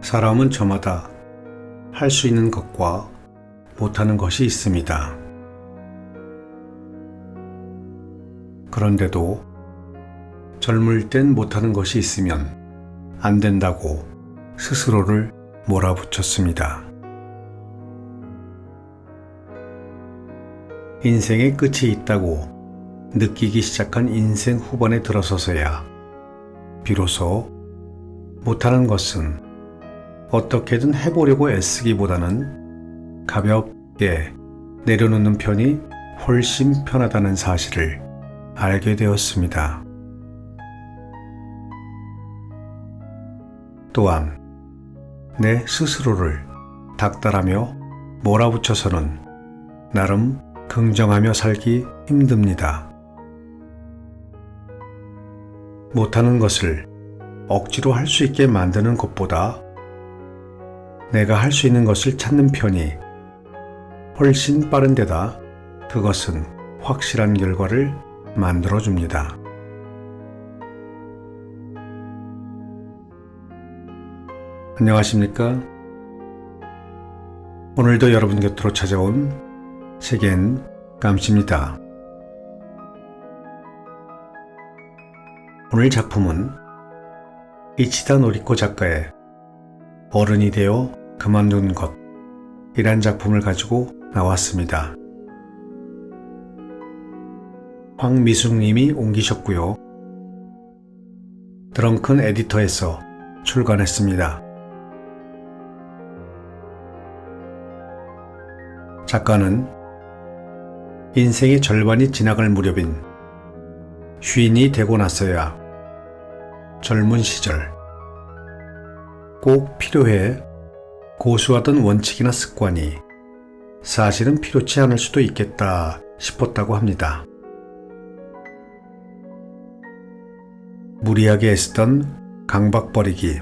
사람은 저마다 할 수 있는 것과 못하는 것이 있습니다. 그런데도 젊을 땐 못하는 것이 있으면 안 된다고 스스로를 몰아붙였습니다. 인생의 끝이 있다고 느끼기 시작한 인생 후반에 들어서서야 비로소 못하는 것은 어떻게든 해보려고 애쓰기보다는 가볍게 내려놓는 편이 훨씬 편하다는 사실을 알게 되었습니다. 또한 내 스스로를 닥달하며 몰아붙여서는 나름 긍정하며 살기 힘듭니다. 못하는 것을 억지로 할 수 있게 만드는 것보다 내가 할 수 있는 것을 찾는 편이 훨씬 빠른 데다 그것은 확실한 결과를 만들어줍니다. 안녕하십니까? 오늘도 여러분 곁으로 찾아온 책엔 감시입니다. 오늘 작품은 이치다 노리코 작가의 어른이 되어 그만둔 것이란 작품을 가지고 나왔습니다. 황미숙님이 옮기셨고요. 드렁큰 에디터에서 출간했습니다. 작가는 인생의 절반이 지나갈 무렵인 쉰이 되고 나서야 젊은 시절 꼭 필요해 고수하던 원칙이나 습관이 사실은 필요치 않을 수도 있겠다 싶었다고 합니다. 무리하게 애쓰던 강박 버리기,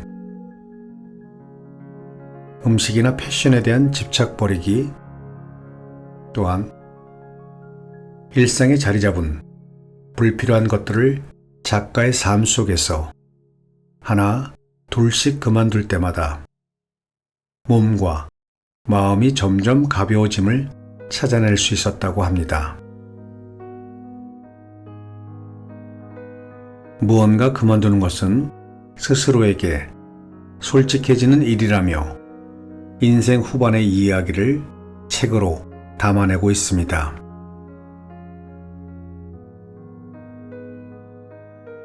음식이나 패션에 대한 집착 버리기, 또한 일상에 자리 잡은 불필요한 것들을 작가의 삶 속에서 하나 둘씩 그만둘 때마다 몸과 마음이 점점 가벼워짐을 찾아낼 수 있었다고 합니다. 무언가 그만두는 것은 스스로에게 솔직해지는 일이라며 인생 후반의 이야기를 책으로 담아내고 있습니다.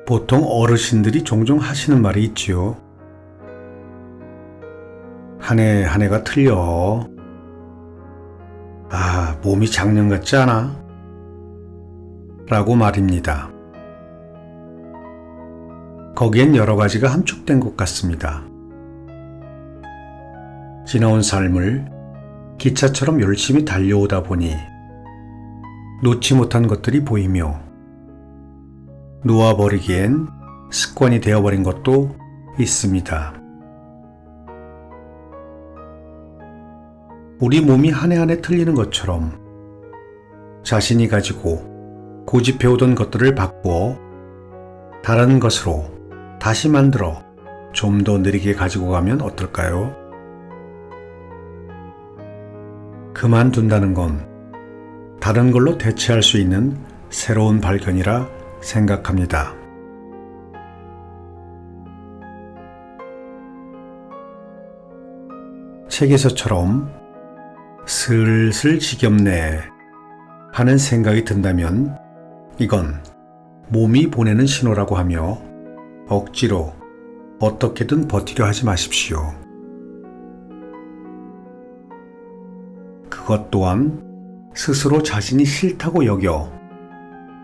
보통 어르신들이 종종 하시는 말이 있지요. 한 해 한 해가 틀려. 몸이 작년 같지 않아? 라고 말입니다. 거기엔 여러 가지가 함축된 것 같습니다. 지나온 삶을 기차처럼 열심히 달려오다 보니 놓지 못한 것들이 보이며 놓아버리기엔 습관이 되어버린 것도 있습니다. 우리 몸이 한 해 한 해 틀리는 것처럼 자신이 가지고 고집해오던 것들을 바꾸어 다른 것으로 다시 만들어 좀 더 느리게 가지고 가면 어떨까요? 그만둔다는 건 다른 걸로 대체할 수 있는 새로운 발견이라 생각합니다. 책에서처럼 슬슬 지겹네 하는 생각이 든다면 이건 몸이 보내는 신호라고 하며 억지로 어떻게든 버티려 하지 마십시오. 그것 또한 스스로 자신이 싫다고 여겨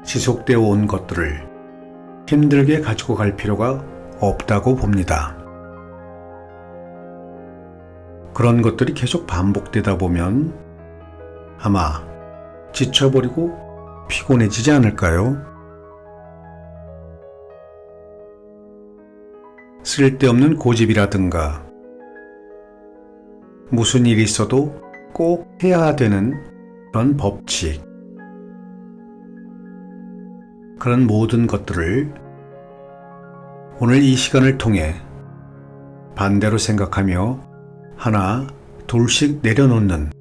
지속되어 온 것들을 힘들게 가지고 갈 필요가 없다고 봅니다. 그런 것들이 계속 반복되다 보면 아마 지쳐버리고 피곤해지지 않을까요? 쓸데없는 고집이라든가 무슨 일이 있어도 꼭 해야 되는 그런 법칙, 그런 모든 것들을 오늘 이 시간을 통해 반대로 생각하며 하나 둘씩 내려놓는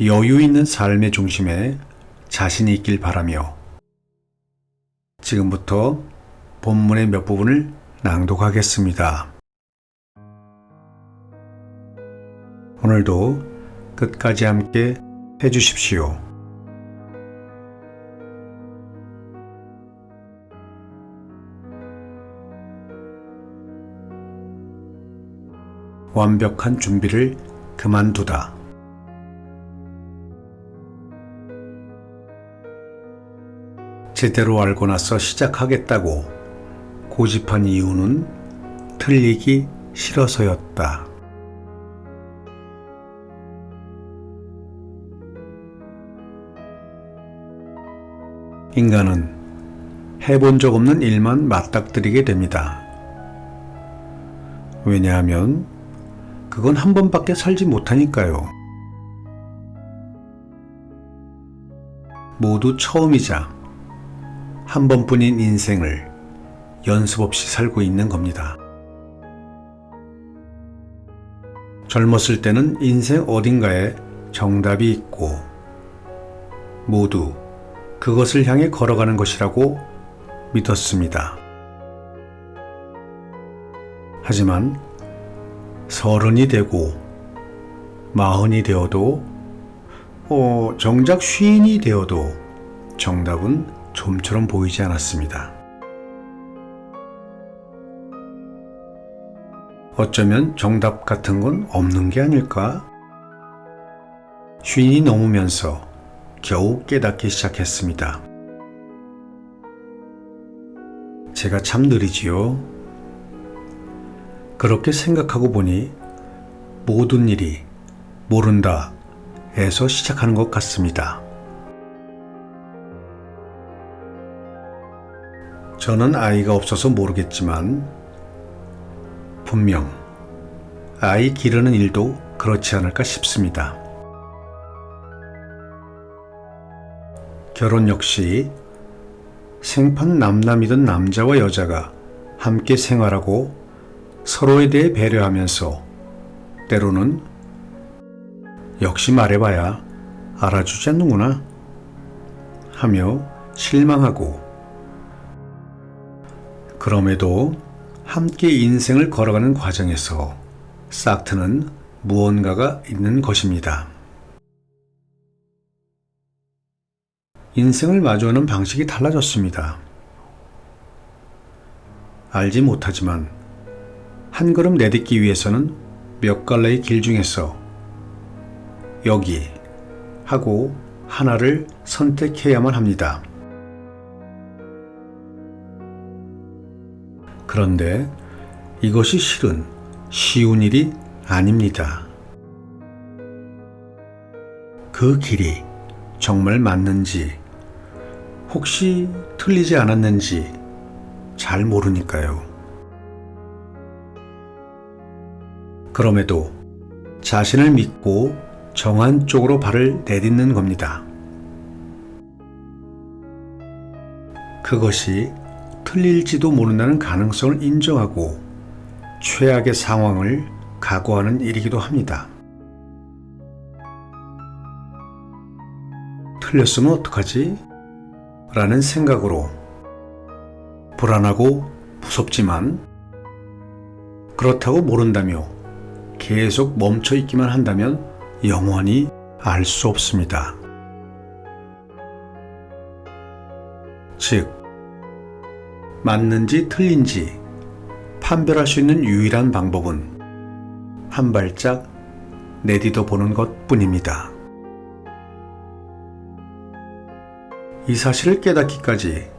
여유 있는 삶의 중심에 자신이 있길 바라며 지금부터 본문의 몇 부분을 낭독하겠습니다. 오늘도 끝까지 함께 해주십시오. 완벽한 준비를 그만두다. 제대로 알고 나서 시작하겠다고 고집한 이유는 틀리기 싫어서였다. 인간은 해본 적 없는 일만 맞닥뜨리게 됩니다. 왜냐하면 그건 한 번밖에 살지 못하니까요. 모두 처음이자 한 번뿐인 인생을 연습 없이 살고 있는 겁니다. 젊었을 때는 인생 어딘가에 정답이 있고 모두 그것을 향해 걸어가는 것이라고 믿었습니다. 하지만 30이 되고 40이 되어도 정작 50이 되어도 정답은 좀처럼 보이지 않았습니다. 어쩌면 정답 같은 건 없는 게 아닐까? 50이 넘으면서 겨우 깨닫기 시작했습니다. 제가 참 느리지요. 그렇게 생각하고 보니 모든 일이 모른다 에서 시작하는 것 같습니다. 저는 아이가 없어서 모르겠지만 분명 아이 기르는 일도 그렇지 않을까 싶습니다. 결혼 역시 생판 남남이던 남자와 여자가 함께 생활하고 서로에 대해 배려하면서 때로는 역시 말해봐야 알아주지 않는구나 하며 실망하고 그럼에도 함께 인생을 걸어가는 과정에서 싹 트는 무언가가 있는 것입니다. 인생을 마주하는 방식이 달라졌습니다. 알지 못하지만 한 걸음 내딛기 위해서는 몇 갈래의 길 중에서 여기 하고 하나를 선택해야만 합니다. 그런데 이것이 실은 쉬운 일이 아닙니다. 그 길이 정말 맞는지 혹시 틀리지 않았는지 잘 모르니까요. 그럼에도 자신을 믿고 정한 쪽으로 발을 내딛는 겁니다. 그것이 틀릴지도 모른다는 가능성을 인정하고 최악의 상황을 각오하는 일이기도 합니다. 틀렸으면 어떡하지? 라는 생각으로 불안하고 무섭지만 그렇다고 모른다며 계속 멈춰 있기만 한다면 영원히 알 수 없습니다. 즉, 맞는지 틀린지 판별할 수 있는 유일한 방법은 한 발짝 내디뎌 보는 것 뿐입니다. 이 사실을 깨닫기까지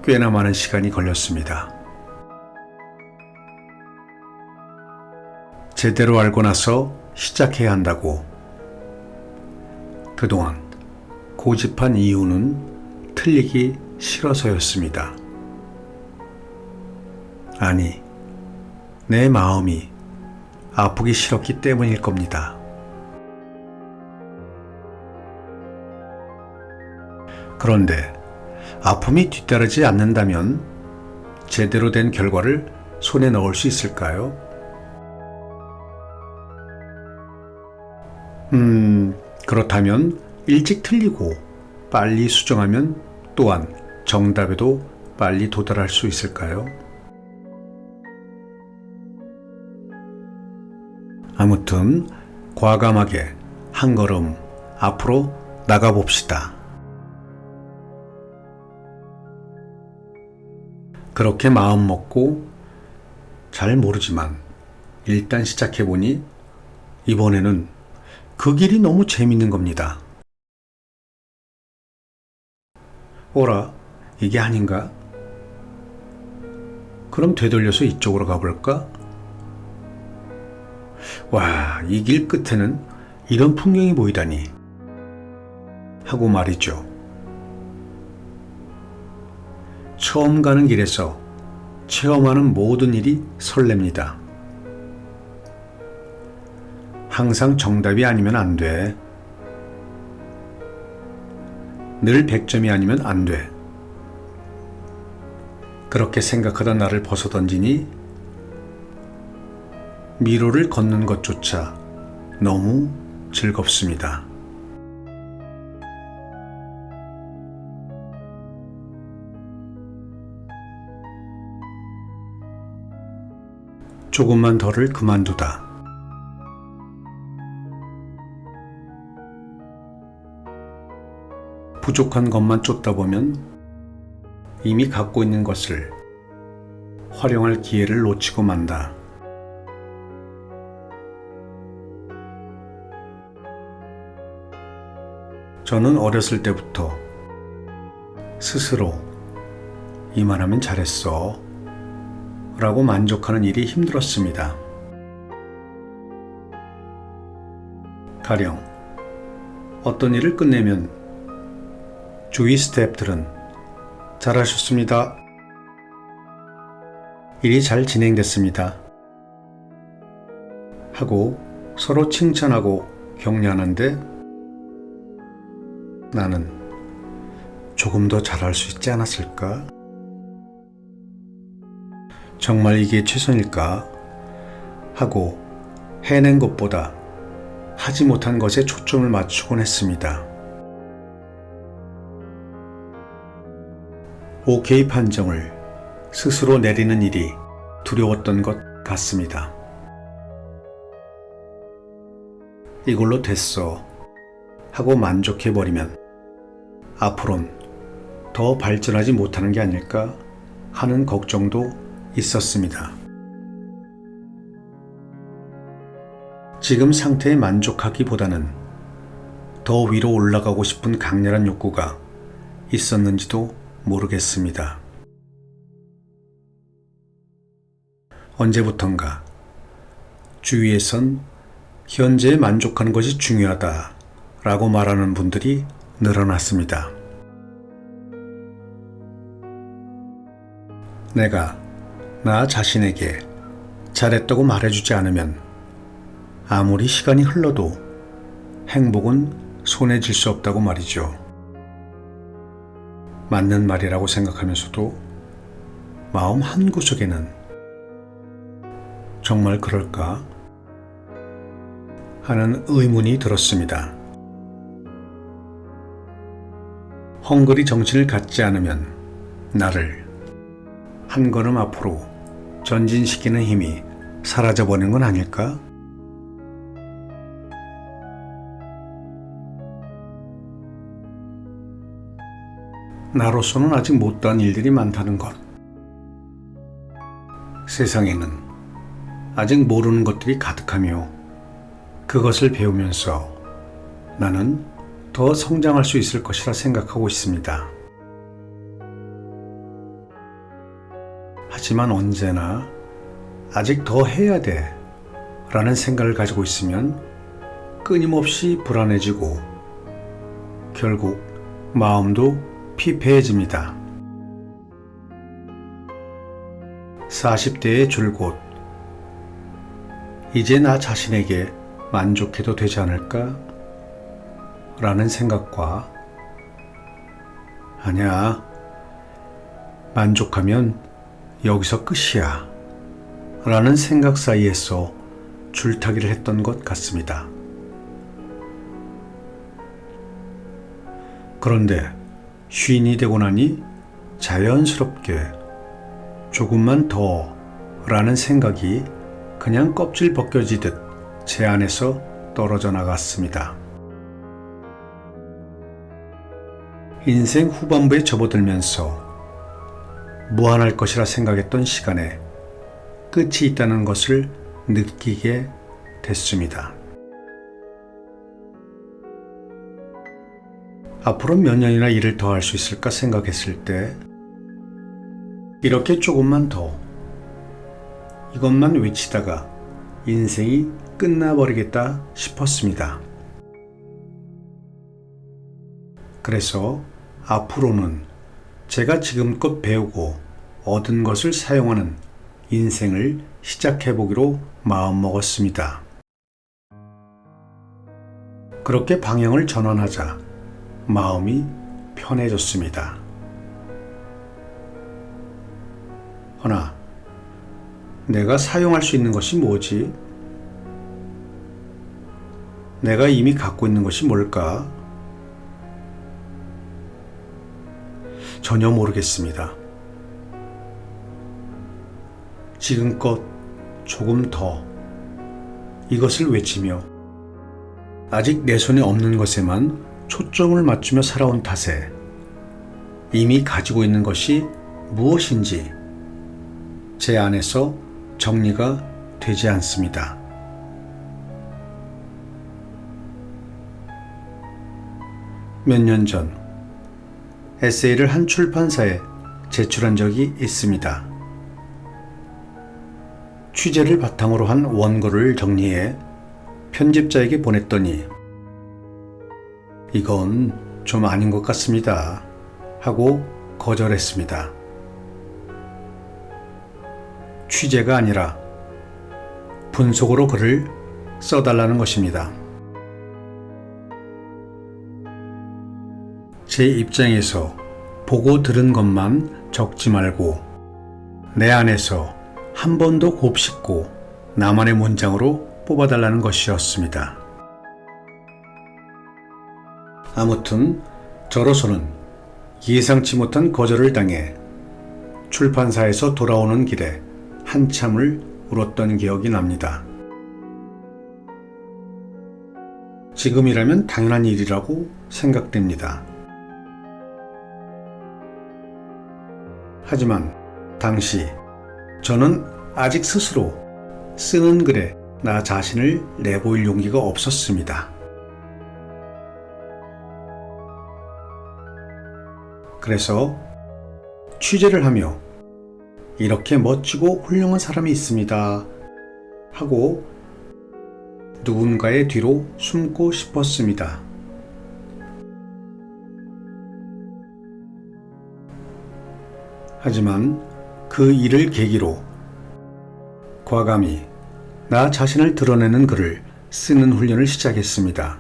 꽤나 많은 시간이 걸렸습니다. 제대로 알고 나서 시작해야 한다고 그동안 고집한 이유는 틀리기 싫어서였습니다. 아니, 내 마음이 아프기 싫었기 때문일 겁니다. 그런데 아픔이 뒤따르지 않는다면 제대로 된 결과를 손에 넣을 수 있을까요? 그렇다면 일찍 틀리고 빨리 수정하면 또한 정답에도 빨리 도달할 수 있을까요? 아무튼 과감하게 한 걸음 앞으로 나가봅시다. 그렇게 마음 먹고 잘 모르지만 일단 시작해보니 이번에는 그 길이 너무 재밌는 겁니다. 어라, 이게 아닌가? 그럼 되돌려서 이쪽으로 가볼까? 와, 이 길 끝에는 이런 풍경이 보이다니 하고 말이죠. 처음 가는 길에서 체험하는 모든 일이 설렙니다. 항상 정답이 아니면 안 돼. 늘 100점이 아니면 안 돼. 그렇게 생각하던 나를 벗어던지니 미로를 걷는 것조차 너무 즐겁습니다. 조금만 더를 그만두다. 부족한 것만 쫓다 보면 이미 갖고 있는 것을 활용할 기회를 놓치고 만다. 저는 어렸을 때부터 스스로 이만하면 잘했어 라고 만족하는 일이 힘들었습니다. 가령 어떤 일을 끝내면 주위 스태프들은 잘하셨습니다. 일이 잘 진행됐습니다. 하고 서로 칭찬하고 격려하는데 나는 조금 더 잘할 수 있지 않았을까? 정말 이게 최선일까? 하고 해낸 것보다 하지 못한 것에 초점을 맞추곤 했습니다. 오케이 판정을 스스로 내리는 일이 두려웠던 것 같습니다. 이걸로 됐어 하고 만족해버리면 앞으론 더 발전하지 못하는 게 아닐까 하는 걱정도 있었습니다. 지금 상태에 만족하기보다는 더 위로 올라가고 싶은 강렬한 욕구가 있었는지도 모르겠습니다. 언제부턴가 주위에선 현재에 만족하는 것이 중요하다 라고 말하는 분들이 늘어났습니다. 내가 나 자신에게 잘했다고 말해주지 않으면 아무리 시간이 흘러도 행복은 손에 쥘 수 없다고 말이죠. 맞는 말이라고 생각하면서도 마음 한구석에는 정말 그럴까? 하는 의문이 들었습니다. 헝그리 정신을 갖지 않으면 나를 한 걸음 앞으로 전진시키는 힘이 사라져버리는 건 아닐까? 나로서는 아직 못다한 일들이 많다는 것. 세상에는 아직 모르는 것들이 가득하며 그것을 배우면서 나는 더 성장할 수 있을 것이라 생각하고 있습니다. 하지만 언제나 아직 더 해야 돼 라는 생각을 가지고 있으면 끊임없이 불안해지고 결국 마음도 피폐해집니다. 40대의 줄곧 이제 나 자신에게 만족해도 되지 않을까? 라는 생각과 아니야, 만족하면 여기서 끝이야 라는 생각 사이에서 줄타기를 했던 것 같습니다. 그런데 쉰이 되고 나니 자연스럽게 조금만 더 라는 생각이 그냥 껍질 벗겨지듯 제 안에서 떨어져 나갔습니다. 인생 후반부에 접어들면서 무한할 것이라 생각했던 시간에 끝이 있다는 것을 느끼게 됐습니다. 앞으로 몇 년이나 일을 더 할 수 있을까 생각했을 때 이렇게 조금만 더 이것만 외치다가 인생이 끝나버리겠다 싶었습니다. 그래서 앞으로는 제가 지금껏 배우고 얻은 것을 사용하는 인생을 시작해보기로 마음먹었습니다. 그렇게 방향을 전환하자 마음이 편해졌습니다. 허나 내가 사용할 수 있는 것이 뭐지? 내가 이미 갖고 있는 것이 뭘까? 전혀 모르겠습니다. 지금껏 조금 더 이것을 외치며 아직 내 손에 없는 것에만 초점을 맞추며 살아온 탓에 이미 가지고 있는 것이 무엇인지 제 안에서 정리가 되지 않습니다. 몇 년 전 에세이를 한 출판사에 제출한 적이 있습니다. 취재를 바탕으로 한 원고를 정리해 편집자에게 보냈더니 이건 좀 아닌 것 같습니다 하고 거절했습니다. 취재가 아니라 분속으로 글을 써달라는 것입니다. 제 입장에서 보고 들은 것만 적지 말고 내 안에서 한 번 더 곱씹고 나만의 문장으로 뽑아달라는 것이었습니다. 아무튼 저로서는 예상치 못한 거절을 당해 출판사에서 돌아오는 길에 한참을 울었던 기억이 납니다. 지금이라면 당연한 일이라고 생각됩니다. 하지만 당시 저는 아직 스스로 쓰는 글에 나 자신을 내보일 용기가 없었습니다. 그래서 취재를 하며 이렇게 멋지고 훌륭한 사람이 있습니다 하고 누군가의 뒤로 숨고 싶었습니다. 하지만 그 일을 계기로 과감히 나 자신을 드러내는 글을 쓰는 훈련을 시작했습니다.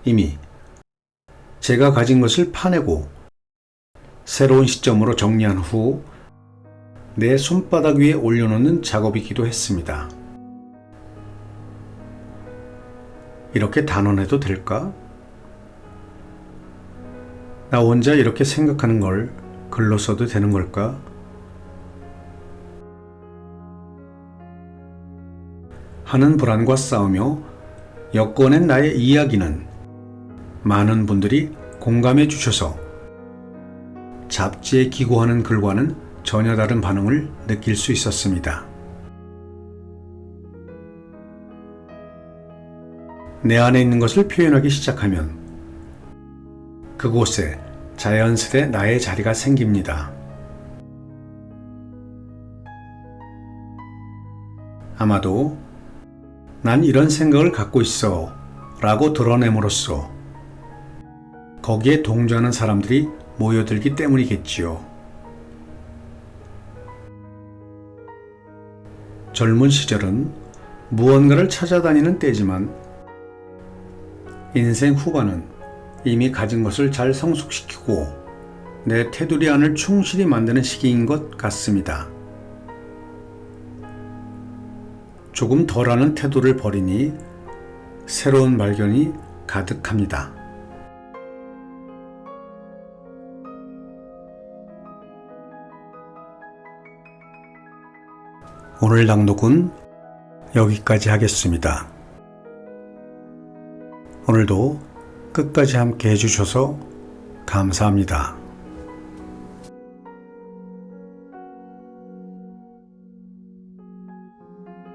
이미 제가 가진 것을 파내고 새로운 시점으로 정리한 후 내 손바닥 위에 올려놓는 작업이기도 했습니다. 이렇게 단언해도 될까? 나 혼자 이렇게 생각하는 걸 글로 써도 되는 걸까? 하는 불안과 싸우며 엮어낸 나의 이야기는 많은 분들이 공감해 주셔서 잡지에 기고하는 글과는 전혀 다른 반응을 느낄 수 있었습니다. 내 안에 있는 것을 표현하기 시작하면 그곳에 자연스레 나의 자리가 생깁니다. 아마도 난 이런 생각을 갖고 있어 라고 드러냄으로써 거기에 동조하는 사람들이 모여들기 때문이겠지요. 젊은 시절은 무언가를 찾아다니는 때지만 인생 후반은 이미 가진 것을 잘 성숙시키고 내 테두리 안을 충실히 만드는 시기인 것 같습니다. 조금 덜하는 태도를 버리니 새로운 발견이 가득합니다. 오늘 낭독은 여기까지 하겠습니다. 오늘도 끝까지 함께 해주셔서 감사합니다.